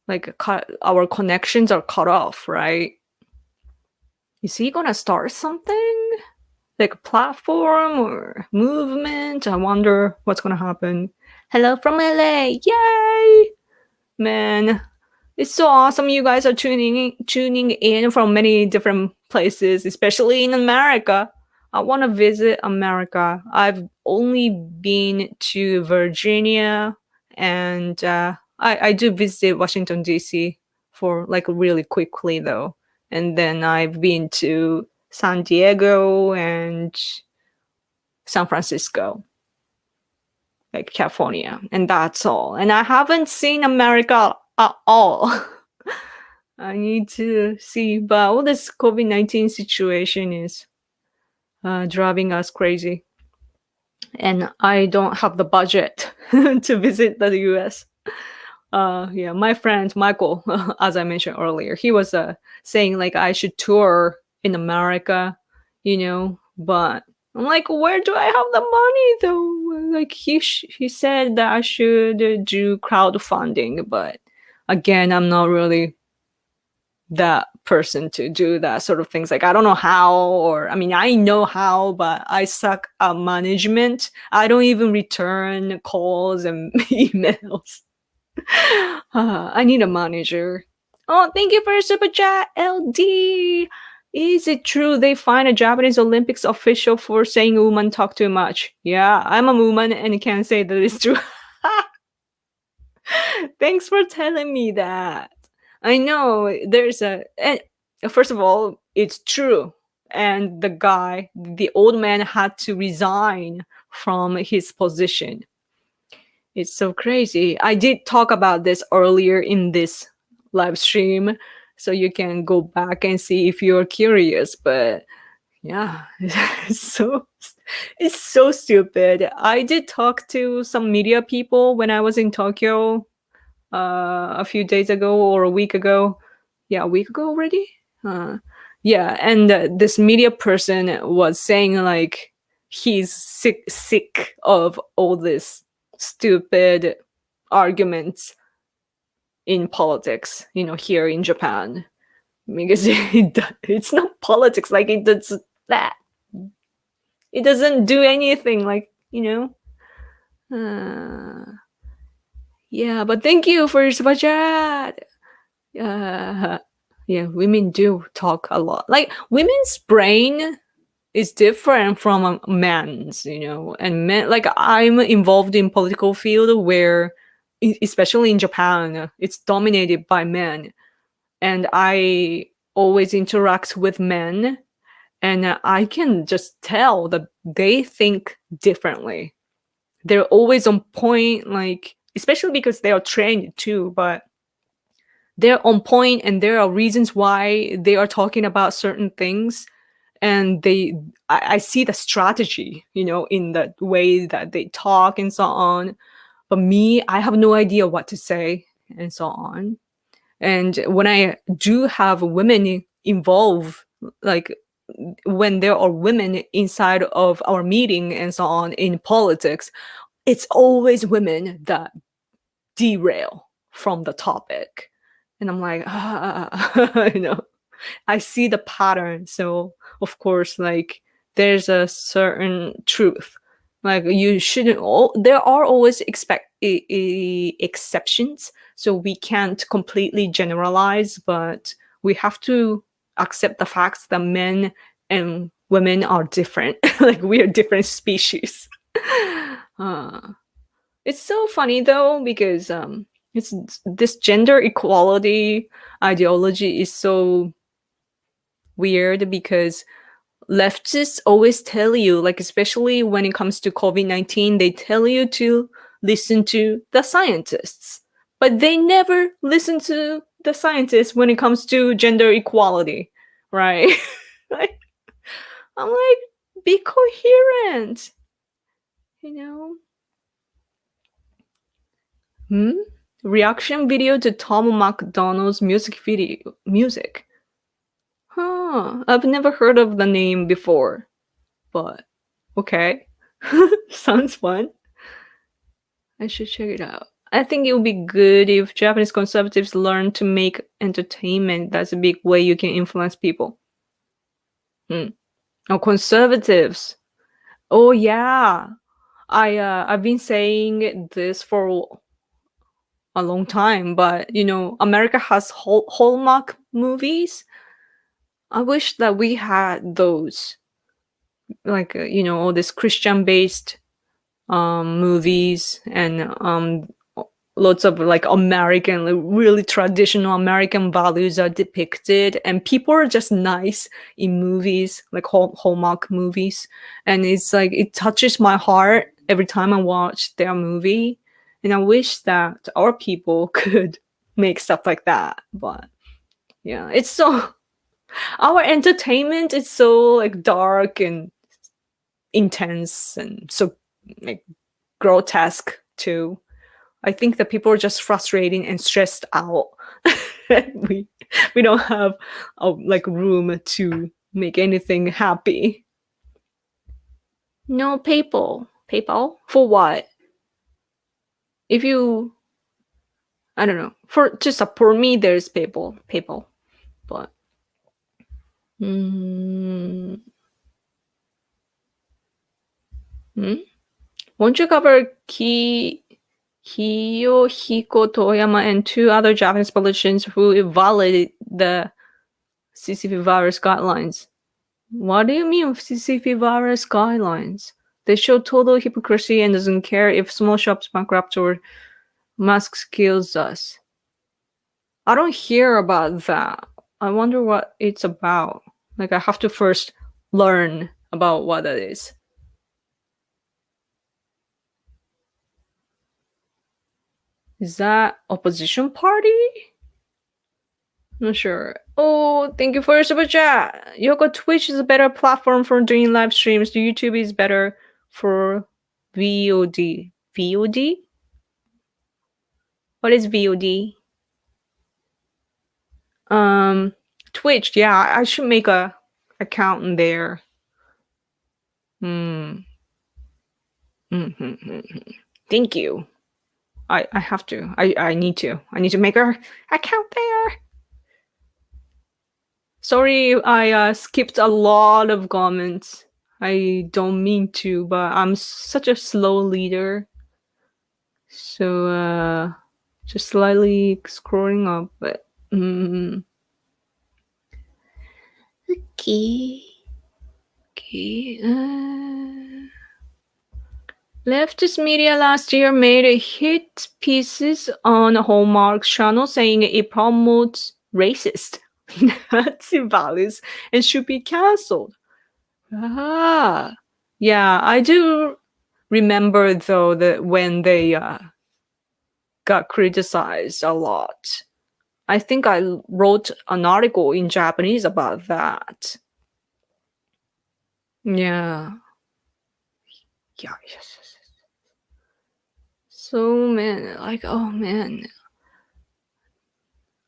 Like our connections are cut off, right? Is he gonna start something? Like a platform or movement? I wonder what's gonna happen. Hello from LA! Yay! Man, it's so awesome you guys are tuning in from many different places, especially in America. I want to visit America. I've only been to Virginia, and I do visit Washington, D.C. for like really quickly though. And then I've been to San Diego and San Francisco, like California, and that's all. And I haven't seen America at all. I need to see, but all this COVID-19 situation is driving us crazy. And I don't have the budget to visit the US. Yeah, my friend Michael, as I mentioned earlier, he was saying like I should tour in America, but I'm like, where do I have the money though? Like he said that I should do crowdfunding, but again, I'm not really that person to do that sort of things. Like I don't know how, or I mean, I know how, but I suck at management. I don't even return calls and emails. I need a manager. Oh, thank you for your super chat, LD. Is it true they find a Japanese Olympics official for saying women talk too much? Yeah, I'm a woman and can't say that it's true. Thanks for telling me that. I know there's first of all, it's true. And the old man had to resign from his position. It's so crazy. I did talk about this earlier in this live stream, so you can go back and see if you're curious. But yeah, it's so stupid. I did talk to some media people when I was in Tokyo a few days ago or a week ago. Yeah, a week ago already. Yeah, and this media person was saying like he's sick of all this stupid arguments in politics, here in Japan, because it's not politics. Like it does that. It doesn't do anything. Like yeah. But thank you for your super chat. Yeah, women do talk a lot. Like women's brain is different from a man's, and men, like I'm involved in political field where, especially in Japan, it's dominated by men, and I always interact with men, and I can just tell that they think differently. They're always on point, like especially because they are trained too, but they're on point and there are reasons why they are talking about certain things. And I see the strategy, in the way that they talk and so on. But me, I have no idea what to say and so on. And when I do have women involved, like when there are women inside of our meeting and so on in politics, it's always women that derail from the topic. And I'm like, I see the pattern. So of course, like there's a certain truth. Like you shouldn't. There are always exceptions, so we can't completely generalize. But we have to accept the facts that men and women are different. Like we are different species. It's so funny though, because it's this gender equality ideology is so weird, because leftists always tell you, like especially when it comes to COVID-19, they tell you to listen to the scientists, but they never listen to the scientists when it comes to gender equality, right? I'm like, be coherent, Reaction video to Tom MacDonald's music. I've never heard of the name before, but okay. Sounds fun. I should check it out. I think it would be good if Japanese conservatives learn to make entertainment. That's a big way you can influence people. Oh, conservatives. Oh yeah. I've been saying this for a long time, but America has Hallmark movies. I wish that we had those, like all these Christian-based movies and lots of like American, like, really traditional American values are depicted, and people are just nice in movies, like Hallmark movies, and it's like it touches my heart every time I watch their movie, and I wish that our people could make stuff like that. But yeah, it's so our entertainment is so like dark and intense and so like grotesque too. I think that people are just frustrated and stressed out. we don't have like room to make anything happy. No, PayPal for what? If you, I don't know, to support me, there's PayPal, but won't you cover Kiyohiko Toyama and 2 other Japanese politicians who violated the CCP virus guidelines? What do you mean CCP virus guidelines? They show total hypocrisy and doesn't care if small shops bankrupt or masks kills us. I don't hear about that. I wonder what it's about. Like I have to first learn about what that is. Is that opposition party? Not sure. Oh, thank you for your super chat. Yoko, Twitch is a better platform for doing live streams. YouTube is better for VOD. VOD? What is VOD? Twitch. Yeah, I should make a account in there. Thank you. I have to. I need to. I need to make our account there. Sorry, I skipped a lot of comments. I don't mean to, but I'm such a slow leader. So just slightly scrolling up, but okay. Leftist media last year made a hit pieces on Hallmark's channel saying it promotes racist Nazi values and should be cancelled. Yeah, I do remember though that when they got criticized a lot. I think I wrote an article in Japanese about that. Yeah. Yes. So man, like, oh man,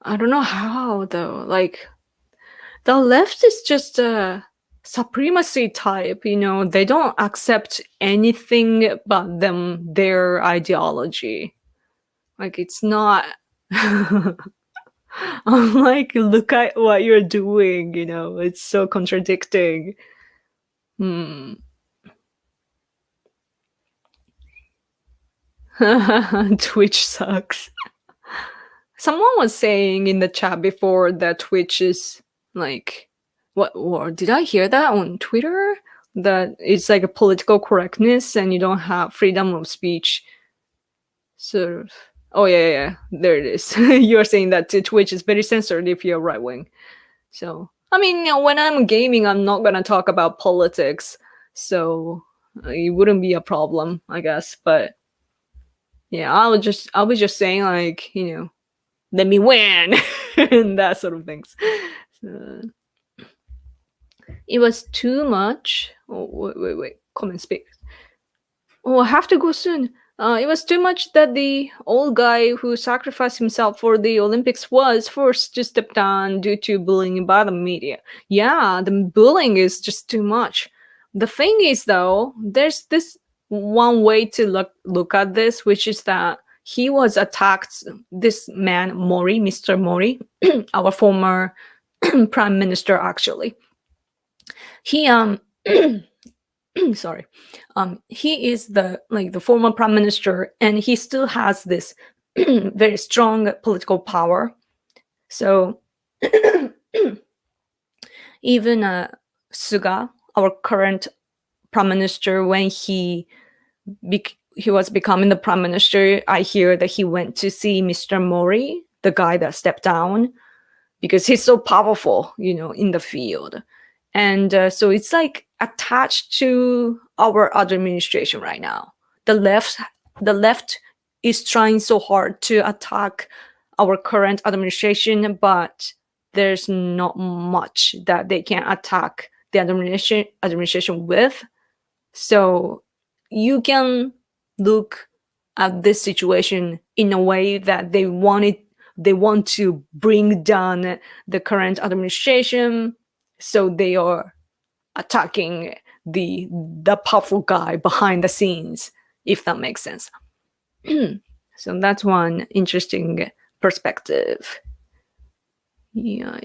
I don't know how though. Like, the left is just a supremacy type. They don't accept anything but their ideology. Like, it's not. I'm like, look at what you're doing. It's so contradicting. Twitch sucks. Someone was saying in the chat before that Twitch is like, what? Or did I hear that on Twitter? That it's like a political correctness and you don't have freedom of speech. Sort of. Oh yeah, there it is. You're saying that Twitch is very censored if you're right wing. So I mean, when I'm gaming, I'm not gonna talk about politics, so it wouldn't be a problem, I guess. But yeah, I was just saying, like, let me win and that sort of things. So, it was too much. Oh, wait. Comment speak. Oh, I have to go soon. It was too much that the old guy who sacrificed himself for the Olympics was forced to step down due to bullying by the media. Yeah, the bullying is just too much. The thing is, though, there's this one way to look at this, which is that he was attacked. This man Mori, Mr. Mori, our former prime minister, actually. He sorry, he is the former prime minister, and he still has this very strong political power. So even Suga, our current prime minister, when he was becoming the prime minister, I hear that he went to see Mr. Mori, the guy that stepped down, because he's so powerful, in the field. And so it's like attached to our administration right now. The left is trying so hard to attack our current administration, but there's not much that they can attack the administration with. So you can look at this situation in a way that they want to bring down the current administration, so they are attacking the powerful guy behind the scenes, if that makes sense. So that's one interesting perspective. Yeah.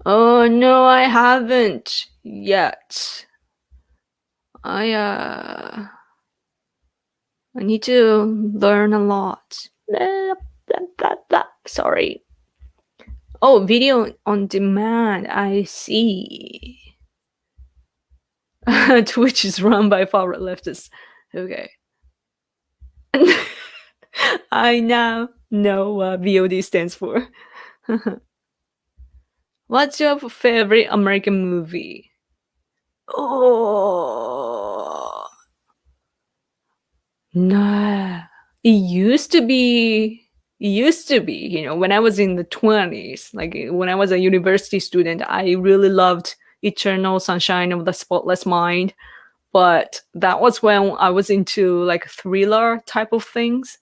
Oh no, I haven't yet. I need to learn a lot. Sorry. Oh, video on demand. I see. Twitch is run by far-right leftists. Okay. I now know what VOD stands for. What's your favorite American movie? Oh, no. It used to be, when I was in the 20s, like when I was a university student, I really loved Eternal Sunshine of the Spotless Mind. But that was when I was into like thriller type of things,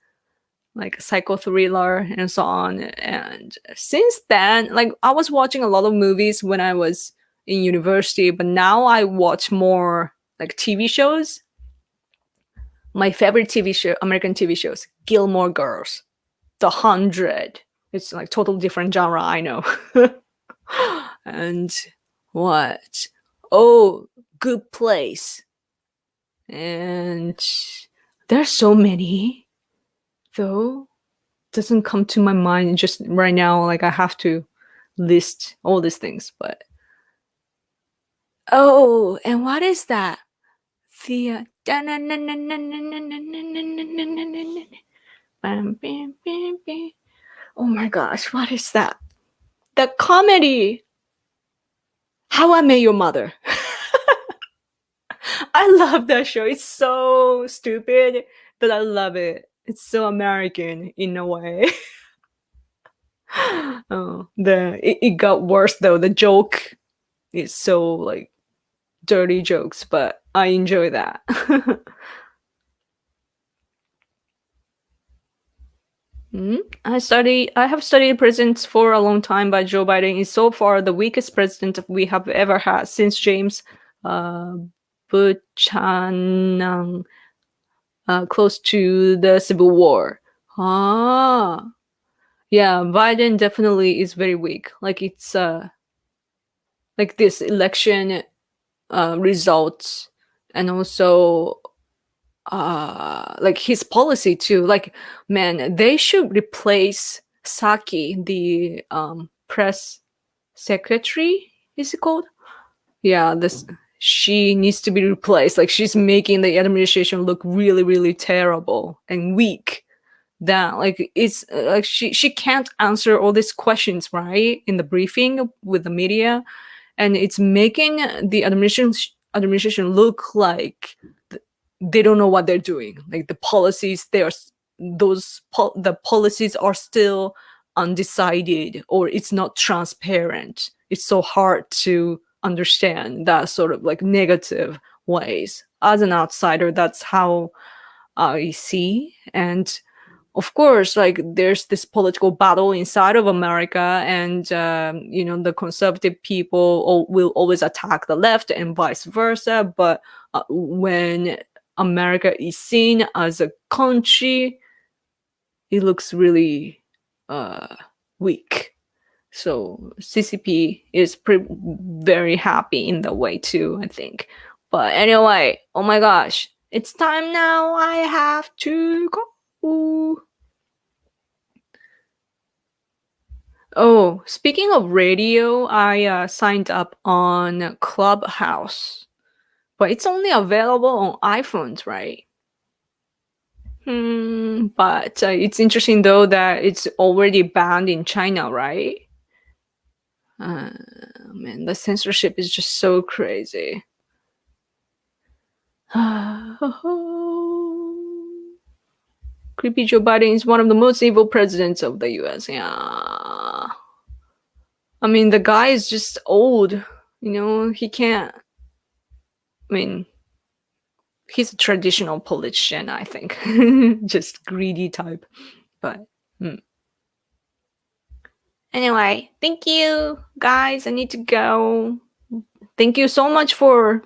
like psycho thriller and so on. And since then, like I was watching a lot of movies when I was in university, but now I watch more like TV shows. My favorite TV show, American TV shows, Gilmore Girls, The 100. It's like total different genre, I know. And what? Oh, Good Place. And there's so many, though. Doesn't come to my mind just right now. Like I have to list all these things, but oh, and what is that? The oh my gosh, what is that? The comedy How I Met Your Mother. I love that show. It's so stupid, but I love it. It's so American in a way. Oh, it got worse though. The joke is so like dirty jokes, but I enjoy that. I have studied presidents for a long time, but Joe Biden is so far the weakest president we have ever had since James Buchanan, close to the Civil War. Yeah, Biden definitely is very weak. Like it's like this election results, and also like his policy too. Like, man, they should replace Saki, the press secretary. Is it called? Yeah, she needs to be replaced. Like she's making the administration look really, really terrible and weak. That like it's like she can't answer all these questions right in the briefing with the media, and it's making the administration look like they don't know what they're doing. Like the policies, the policies are still undecided, or it's not transparent. It's so hard to understand that sort of like negative ways. As an outsider, that's how I see. And of course, like there's this political battle inside of America, and the conservative people will always attack the left and vice versa. But when America is seen as a country, it looks really weak. So CCP is very happy in that way too, I think. But anyway, oh my gosh, it's time now. I have to go. Oh, speaking of radio, I signed up on Clubhouse, but it's only available on iPhones, right? But it's interesting though that it's already banned in China, right? Man, the censorship is just so crazy. Creepy Joe Biden is one of the most evil presidents of the US. Yeah. I mean, the guy is just old. He can't. I mean, he's a traditional politician, I think. Just greedy type. But anyway, thank you, guys. I need to go. Thank you so much for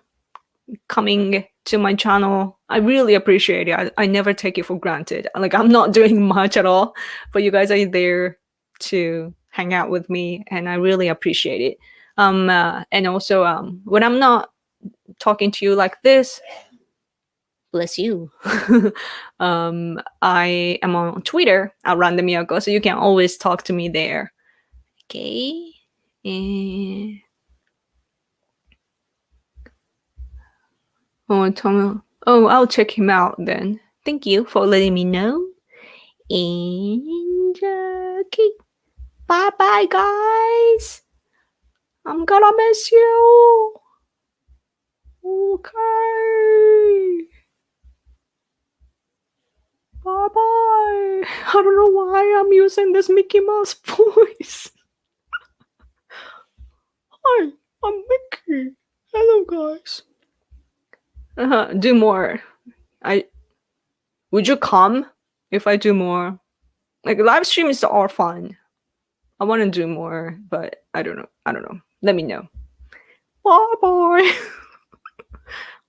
coming to my channel. I really appreciate it. I never take it for granted. Like, I'm not doing much at all, but you guys are there to hang out with me, and I really appreciate it. And also, when I'm not talking to you like this, bless you. I am on Twitter at Random Yoko, so you can always talk to me there. Okay. I'll check him out then. Thank you for letting me know. And okay. Bye-bye, guys. I'm gonna miss you. Okay. Bye-bye. I don't know why I'm using this Mickey Mouse voice. Hi, I'm Mickey. Hello, guys. Do more. Would you come if I do more? Like, live streams are fun. I want to do more, but I don't know. Let me know. Bye bye.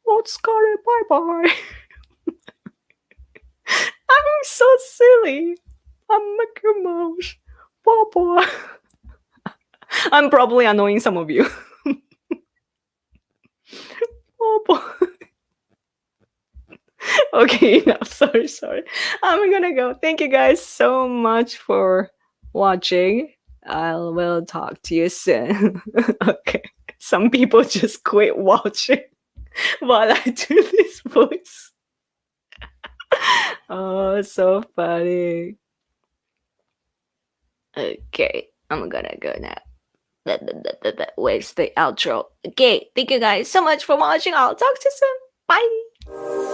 Let's got it. Bye bye. I'm so silly. I'm Mickey Mouse. Bye bye. I'm probably annoying some of you. Bye bye. Okay, enough. Sorry. I'm gonna go. Thank you guys so much for watching. I will talk to you soon. Okay. Some people just quit watching while I do this voice. Oh, so funny. Okay, I'm gonna go now. Where's the outro? Okay, thank you guys so much for watching. I'll talk to you soon. Bye.